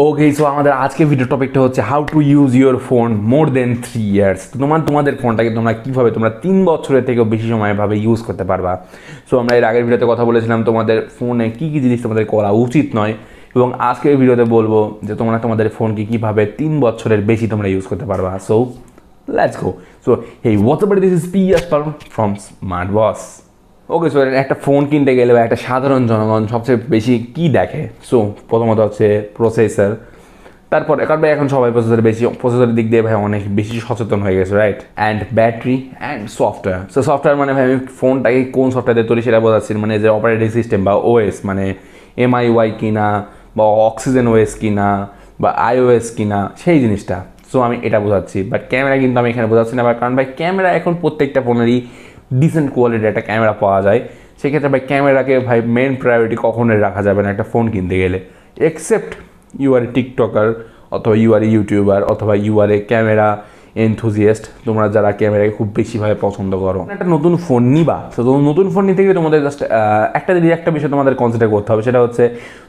ওকে, so আমাদের আজকে video টপিকটা হচ্ছে how to use your phone more than 3 years. তোমাদের ফোনটাকে কীভাবে 3 বছরের থেকেও বেশি সময়ভাবে ইউজ করতে পারবা। সো আমরা এর আগের ভিডিওতে কথা বলেছিলাম তোমাদের ফোনে কী কী জিনিস তোমাদের করা উচিত নয়, এবং আজকের ভিডিওতে বলবো যে তোমাদের ফোনকে কীভাবে 3 বছরের বেশি তোমরা ইউজ করতে পারবা। So let's go. So hey what's up, this is PS from Smartboss। Okay, so একটা ফোন কিনতে গেলে বা একটা সাধারণ জনগণ সবচেয়ে বেশি কী দেখে? সো প্রথমত হচ্ছে প্রসেসর, তারপর কারণ ভাই এখন সবাই প্রসেসরের দিক দিয়ে ভাই অনেক বেশি সচেতন হয়ে গেছে, right? And battery and software. So software মানে ভাই আমি ফোনটাকে কোন সফটওয়্যার দিয়ে তৈরি সেটা বোঝাচ্ছি, মানে যে অপারেটিং সিস্টেম বা ওএস, মানে MIUI কিনা বা অক্সিজেন ওএস কিনা বা iOS কিনা, সেই জিনিসটা। সো আমি এটা বোঝাচ্ছি, বাট ক্যামেরা কিন্তু আমি এখানে বোঝাচ্ছি না, কারণ ভাই ক্যামেরা এখন প্রত্যেকটা ফোনেরই ডিসেন্ট কোয়ালিটির একটা ক্যামেরা পাওয়া যায়। সেক্ষেত্রে ভাই ক্যামেরাকে ভাই মেন প্রায়োরিটি কখনোই রাখা যাবে না একটা ফোন কিনতে গেলে, except you are a TikToker অথবা ইউ আর এ ইউটিউবার অথবা you are a camera enthusiast, তোমরা যারা ক্যামেরাকে খুব বেশিভাবে পছন্দ করো। একটা নতুন ফোন নিবা, তো নতুন ফোন নিতে গেলে তোমাদের জাস্ট একটা বিষয় তোমাদের কনসিডার করতে হবে, সেটা হচ্ছে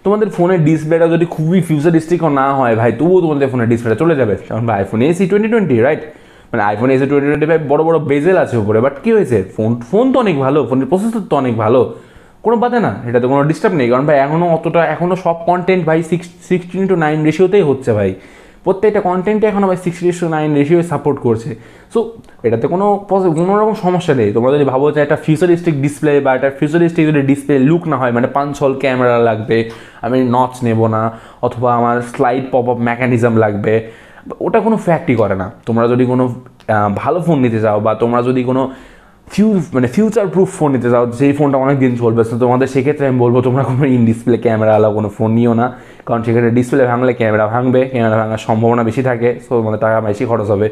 তোমাদের ফোনের ডিসপ্লেটা যদি খুবই ফিউচারিস্টিকও না হয় ভাই, তবুও তোমাদের ফোনের ডিসপ্লেটা চলে যাবে। কারণ ভাই আইফোন এসি 2020, রাইট? মানে আইফোন এসে 2025 বড় বড় বেজেল আছে উপরে, বাট কী হয়েছে, ফোন তো অনেক ভালো, ফোনের প্রসেসর তো অনেক ভালো, কোনো বাধা না, এটাতে কোনো ডিস্টার্ব নেই। কারণ ভাই এখনও সব কন্টেন্ট ভাই 16:9 রেশিওতেই হচ্ছে ভাই, প্রত্যেকটা কন্টেন্টে এখনও ভাই 16:9 রেশিও সাপোর্ট করছে। সো এটাতে কোনো রকম সমস্যা নেই। তোমরা যদি ভাবো যে একটা ফিউচারিস্টিক ডিসপ্লে বা একটা ফিউচারিস্টিক যদি ডিসপ্লে লুক না হয়, মানে 5 ক্যামেরা লাগবে, আমি নচ নেব না, অথবা আমার স্লাইড পপ আপ মেকানিজম লাগবে, ওটা কোনো ফ্যাক্টই করে না। তোমরা যদি কোনো ভালো ফোন নিতে চাও বা তোমরা যদি কোনো ফিউচার প্রুফ ফোন নিতে চাও, যেই ফোনটা অনেক দিন চলবে, তো তোমাদের সেক্ষেত্রে আমি বলবো তোমরা কোনো ইন ডিসপ্লে ক্যামেরাওয়ালা কোনো ফোন নিও না, কারণ সেক্ষেত্রে ডিসপ্লে ভাঙলে ক্যামেরা ভাঙার সম্ভাবনা বেশি থাকে। সো তোমাদের টাকা বেশি খরচ হবে।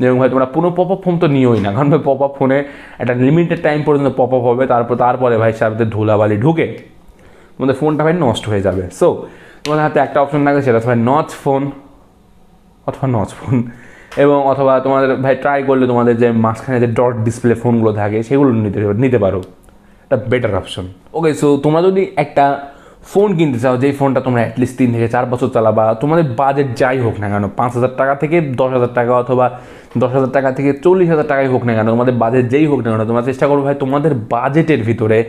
এবং ভাই তোমরা পুরো পপ আপ ফোন তো নিওই না, কারণ ভাই পপ আপ ফোনে একটা লিমিটেড টাইম পর্যন্ত পপ আপ হবে, তারপরে ভাই সাথে ধুলাবালি ঢুকে তোমাদের ফোনটা ভাই নষ্ট হয়ে যাবে। সো তোমাদের হাতে একটা অপশন থাকে, সেটা ভাই নচ ফোন এবং অথবা তোমাদের ভাই ট্রাই করলে তোমাদের যে মাঝখানে যে ডট ডিসপ্লে ফোনগুলো থাকে সেগুলো নিতে পারো, এটা বেটার অপশন। ওকে, সো তোমরা যদি একটা ফোন কিনতে চাও, যেই ফোনটা তোমরা অ্যাটলিস্ট 3 থেকে 4 বছর চালাবা, তোমাদের বাজেট যাই হোক না কেন, 5,000 টাকা থেকে 10,000 টাকা অথবা 10,000 টাকা থেকে 40,000 টাকাই হোক না কেন, তোমাদের বাজেট যেই হোক না কেন, তোমরা চেষ্টা করো ভাই তোমাদের বাজেটের ভিতরে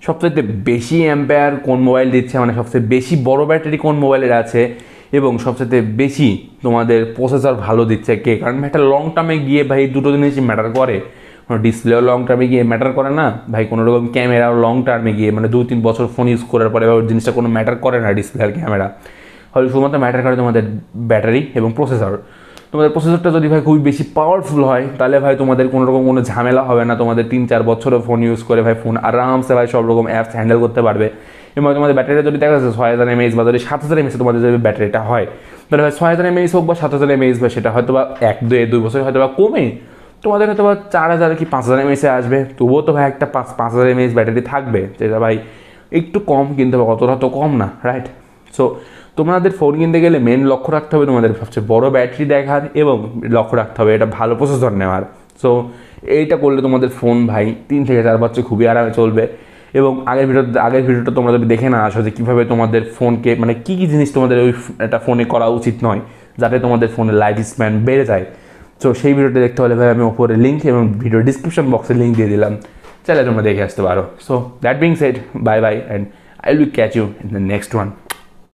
সবচেয়ে বেশি অ্যাম্পেয়ার কোন মোবাইল দিচ্ছে, মানে সবচেয়ে বেশি বড় ব্যাটারি কোন মোবাইলের আছে, এবং সবচেয়ে বেশি তোমাদের প্রসেসর ভালো দিচ্ছে কে। কারণ একটা লং টার্মে গিয়ে ভাই দুটো জিনিসই ম্যাটার করে, ডিসপ্লেও লং টার্মে গিয়ে ম্যাটার করে না ভাই, কোনো রকম ক্যামেরাও লং টার্মে গিয়ে, মানে 2-3 বছর ফোন ইউজ করার পরে ওই জিনিসটা কোনো ম্যাটার করে না ডিসপ্লে আর ক্যামেরা, হয়তো শুধুমাত্র ম্যাটার করে তোমাদের ব্যাটারি এবং প্রসেসর। তোমাদের প্রসেসরটা যদি ভাই খুবই বেশি পাওয়ারফুল হয়, তাহলে ভাই তোমাদের কোনো রকম কোনো ঝামেলা হবে না, তোমাদের 3-4 বছরও ফোন ইউজ করে ভাই ফোন আরামসে ভাই সব রকম অ্যাপস হ্যান্ডেল করতে পারবে। এবং তোমাদের ব্যাটারিটা যদি দেখা যাচ্ছে 6,000 mAh বা যদি 7,000 mAh তোমাদের যদি ব্যাটারিটা হয়, তাহলে ভাই 6,000 mAh হোক বা 7,000 mAh বা সেটা হয়তো বা 1-2 বছর হয়তো বা কমে তোমাদের হয়তো বা 4,000 কি 5,000 mAh আসবে, তবুও তো ভাই একটা 5,000 mAh ব্যাটারি থাকবে, যেটা ভাই একটু কম, কিন্তু অতটা তো কম না, রাইট? সো তোমাদের ফোন কিনতে গেলে মেন লক্ষ্য রাখতে হবে তোমাদের সবচেয়ে বড় ব্যাটারি দেখার, এবং লক্ষ্য রাখতে হবে এটা ভালো প্রসেসর নেওয়ার। সো এইটা করলে তোমাদের ফোন ভাই 3 থেকে 4 বছর খুবই আরামে চলবে। এবং আগের ভিডিওটা তোমরা যদি দেখে না আসো যে কীভাবে তোমাদের ফোনকে, মানে কী কী জিনিস তোমাদের ওই একটা ফোনে করা উচিত নয় যাতে তোমাদের ফোনের লাইফ স্প্যান বেড়ে যায়, সো সেই ভিডিওটা দেখতে হলে ভাই আমি ওপরে লিঙ্ক এবং ভিডিও ডিসক্রিপশন বক্সে লিঙ্ক দিয়ে দিলাম, চাইলে তোমরা দেখে আসতে পারো। So that being said, bye bye, and I will catch you in the next one.